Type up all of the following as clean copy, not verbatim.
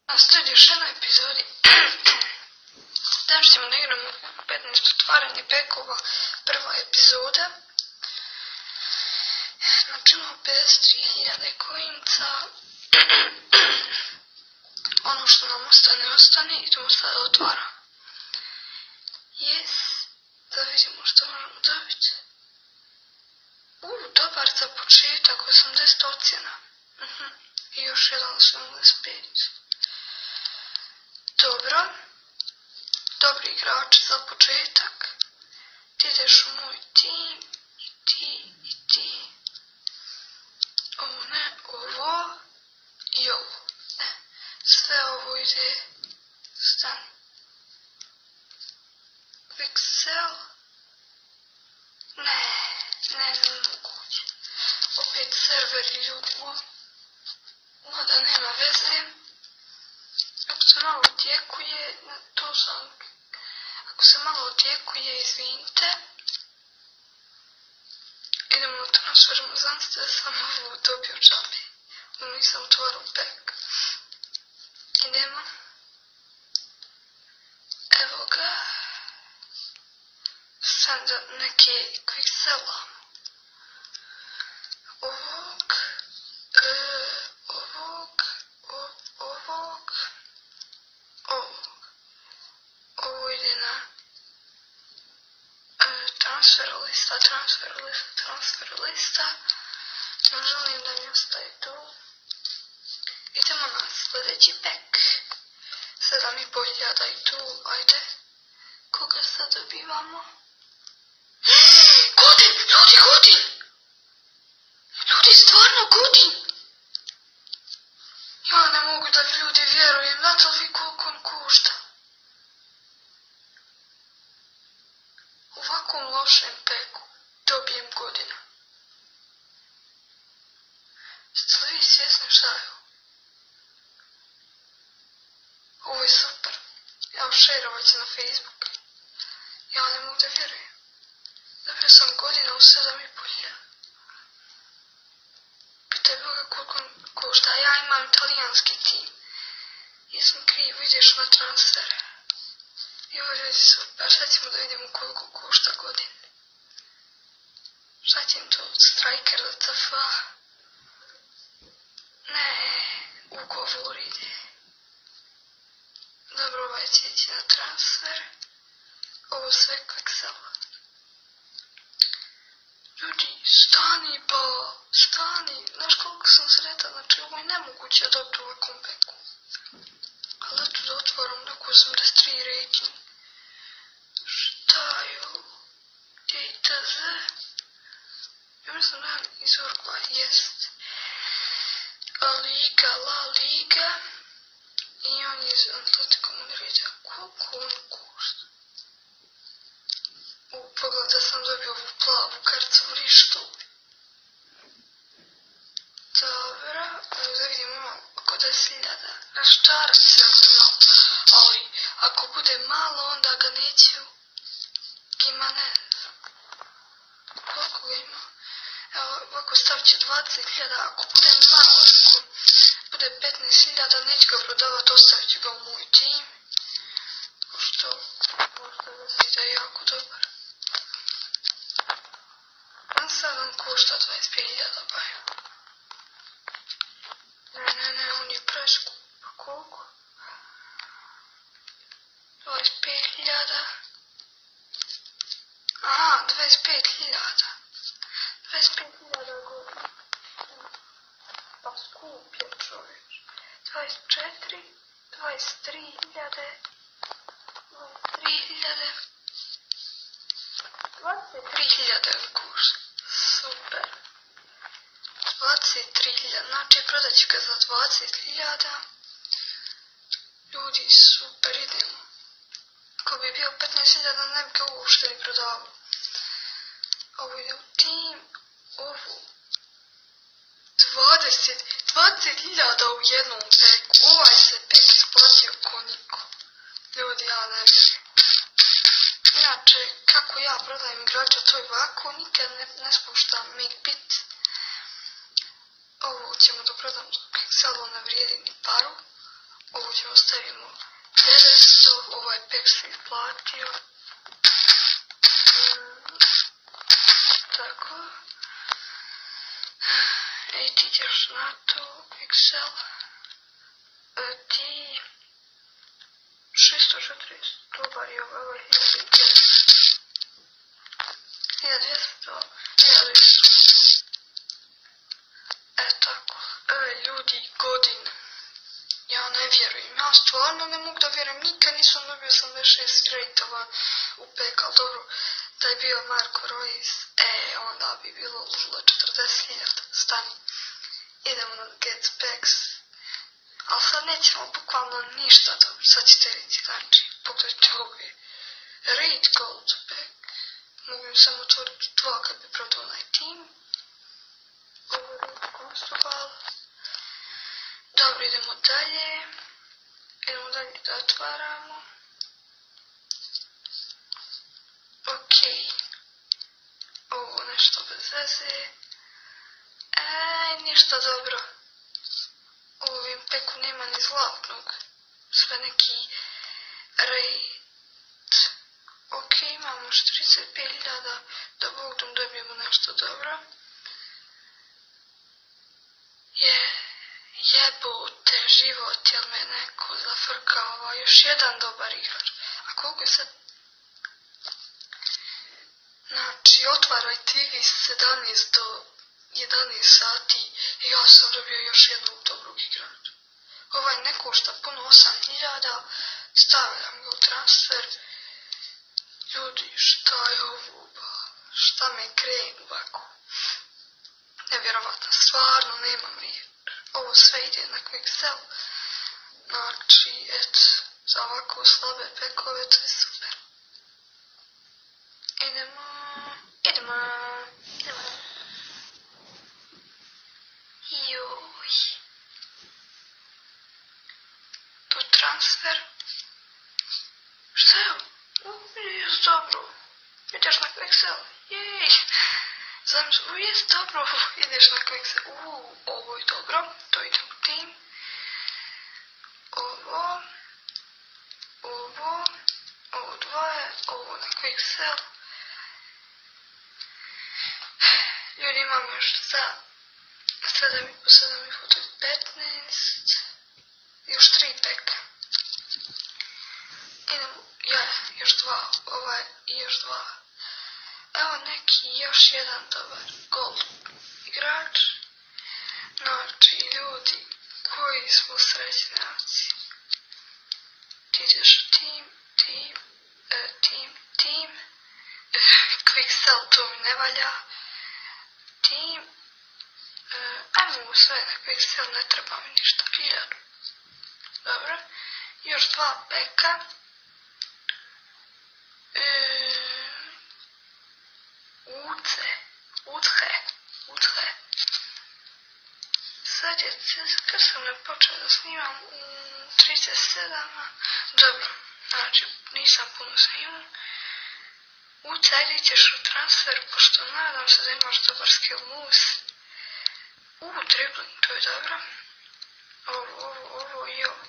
Nastavljaju još jednoj epizodi. Danas ćemo da igramo 15 otvaranje pekova, prva epizoda. Znači imamo 53.000 koinca. Ono što nam ostane, idemo sada otvaramo. Yes, da vidimo što možemo dobiti. Dobar za početak, 80 ocjena. I još jedan 75. Dobro. Dobri igrači za početak. Ti ideš u moj tim. I ti. Ovo ne, ovo. I ovo. Sve ovo ide. Stani. Pixel. Ne moguće. Opet serveri ljudi. Mada nema veze. Ako se malo odjekuje, ako se malo odjekuje, izvinite. Idemo na transfer, zanite da sam ovo dobio džabe. Nisam otvorio pek. Idemo. Evo ga. Sada neke quicksella. Ovo ide na transfer lista. Ne želim da mi ostaje tu. Idemo na sljedeći pek. 7.500 i tu, ajde. Koga sad dobivamo? Godin! Ljudi, stvarno Godin! Ja ne mogu da ljudi vjerujem, znate li koliko on košta? U ovakvom lošem peku dobijem Godina. Ste li vi svjesni šta je ovo? Ovo je super. Evo šerovat će na Facebook. Ja ne mogu da vjerujem. Dobio sam Godina u 7.500. Pitaj Boga koliko košta. Ja imam italijanski tim. Jesam kriv, ideš na transfere. I ovo ljudi super. Sad ćemo da vidimo koliko košta Godin. Šta će im to striker da CFA? Ne, ugovor ide. Dobro, ovaj će ići na transfer. Ovo sve quicksella. Ljudi, stani. Znaš koliko sam sretan, znači ovo je nemoguće da dobiti u ovakvom peku. Ali eto da otvaram neku 83 rating. Šta je ovo? DTZ? Ja mislim da je iz Urugva, jest. La Liga. I on je iz Atletico Madrida. Koliko on košta? Pogled da sam dobio ovu plavu kartu u lištu. Dobro, da vidimo imam oko 10.000. Raščarat se ako je malo. Ali ako bude malo onda ga neću. Ima ne znam. Koliko ga ima? Evo ovako stavit ću 20.000. Ako bude malo, ako bude 15.000 neću ga prodavat, ostavit ću ga u moj tim. Pošto možda da se da je jako dobar. On sad on košta 25.000 bajo. Ne, on je preskup. Pa koliko? 25.000. Aha, 25.000. 25.000 godina. Pa skup je čovječ. 24, 23.000. 23.000 košta. Super. 23.000. Znači prodat ću ga za 20.000. Ljudi, super, idemo. Ako bi bio 15.000 ne bi ga uopšte ni prodavao. Ovo ide u tim. Ovo. 20.000 u jednom peku. Ovaj se pek isplatio ko niko. Ljudi, ja ne vjerujem. Inače, kako ja prodajem igrača, to je ovako, nikad ne spuštam make bit. Ovo ćemo da prodam, quicksella ne vrijedi ni paru. Ovo stavimo 900, ovaj pek se isplatio. Tako. I ti ćeš na to, Excel. Ti 640, dobar je ovaj 1200. 1200. Tako. Ljudi, Godina. Ja ne vjerujem, ja stvarno ne mogu da vjerujem, nikad nisam dobio 86 rejtova u pek, ali dobro, da je bio Marko Reus, onda bi bilo užilo 40.000, stani. Idemo na Get Packs, ali sad nećemo bukvalno ništa dobro, sad ćete vidjeti, znači, pogledajte ove, Raid Gold Pack, mogu im samo otvoriti 2 kad bi prodao onaj tim, ovo je Recordable. Dobro, idemo dalje da otvaramo. Ok, ovo nešto bez veze. Ništa dobro. U ovim peku nema ni zlatnog, sve neki raid. Ok, imamo 45.000, da Bogom dobijemo nešto dobro. Jebote život, jel me neko zafrkao, još jedan dobar igrač. A koliko je sad? Znači, otvaraj TV s 17 do 11 sati i ja sam dobio još jednog dobrog igrača. Ovaj ne košta puno, 8.000, stavljam ga u transfer. Ljudi, šta je ovo? Šta me krenu ovako? Nevjerovatno, stvarno nemam riječ. Ovo sve ide na Excel. Znači, eto, za ovako slabe pekove to je super. Idemo. Joj. Tu transfer. Šta je ovo? Jes dobro. Ideš na Excel. Jej. Znam, jes dobro. Ideš na Excel. Ovo je dobro. To ide u tim. Ovo dvoje. Ovo na Excel. Ljudi, imamo još za 7,5 to je 15. Još 3 peka. Idemo, još 2, ovaj i još 2. Evo neki još jedan dobar gold igrač. Znači, ljudi, koji smo srećnjaci. Ti ideš tim. Quicksell to mi ne valja. Tim. Ajmo sve na Quicksell, ne treba mi ništa. 1000. Dobro. Još 2 peka. Udhe. Sad je, kad sam ne počeo da snimam 37. Dobro, znači nisam puno snimao. Ajde ćeš u transfer, pošto nadam se da imaš dobar skill moves. Dribbling, to je dobro. Ovo i ovo.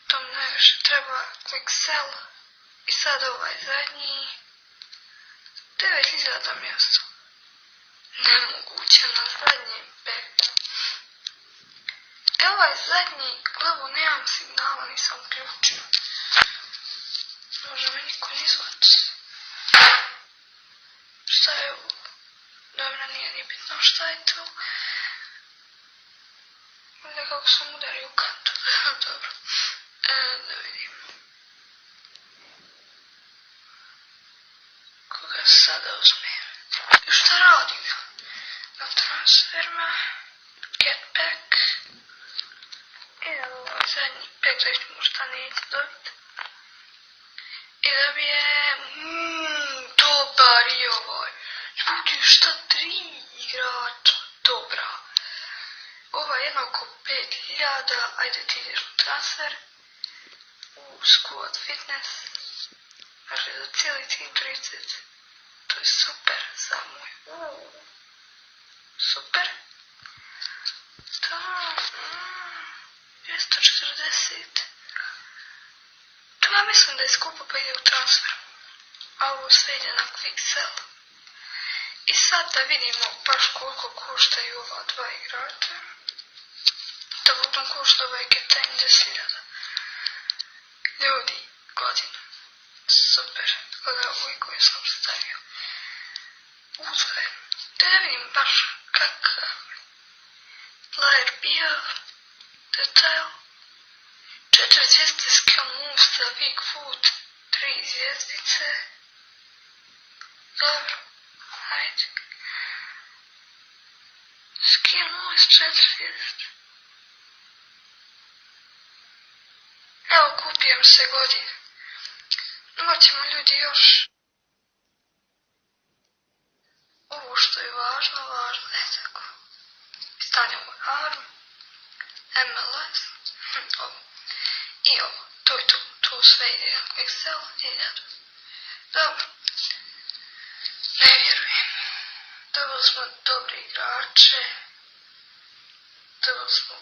To mi najviše treba Excel. I sad ovaj zadnji. 9.000 mjesto. Nemoguće na zadnjem peku. Ovaj zadnji, gledamo, nemam signala, nisam uključio. Može me niko ni zvati. Šta je ovo? Dobro, nije ni bitno šta je to. Ovdje kako sam udario u kantu. Dobro. Da vidim. Koga sada uzmem? I šta radim ja? Na transferma. Get back. Idem ovaj zadnji pek, da vidimo šta neće dobiti. I dobijem, dobar je ovaj. Ljudi, šta 3 igrača? Dobra. Ova je jedna oko 5.000, ajde ti ideš u transfer. Squad fitness. Znači za cijeli tim 30. To je super za moj. Super. Da, 240. To ja mislim da je skupo pa ide u transfer. A ovo sve ide na quick sell. I sad da vidimo baš koliko koštaju ova dva igrača. Da buklam košta ovaj ketanj 10.000. Ljudi, Godina. Super. Gledaj ovaj koji sam stavio. Uzgaj. Da ne vidim baš kakav. Player bio. Detail. 4 zvijezdice skill moves za big foot. 3 zvijezdice. Dobro. Hajde. Skill moves 4 zvijezdice. Evo kupijem se Godine. Moćemo ljudi još. Ovo što je važno, je tako. Stavljamo arm. MLS. Ovo. I ovo. To je tu. Tu sve ide na Excel. Hiljada. Dobro. Ne vjerujem. Dobili smo dobre igrače. Dobili smo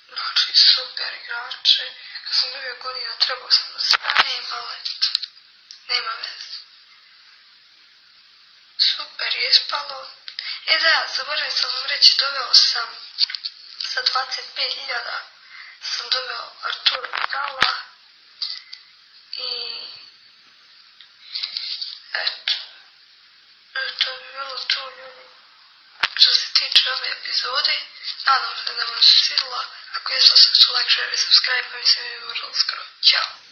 znači super igrače. Kad sam dobio Godina trebao sam da stanem, ali nema veze. Super je ispalo. Da, zaboravim sam vam reći, doveo sam sa 25.000 sam doveo Recordable i eto. To bi bilo to, ljudi. Što se tiče ove epizode, nadam se da vam se svidjela. Ako jesu, like, share i subscribe, pa mi se vidimo vrlo skoro. Ćao!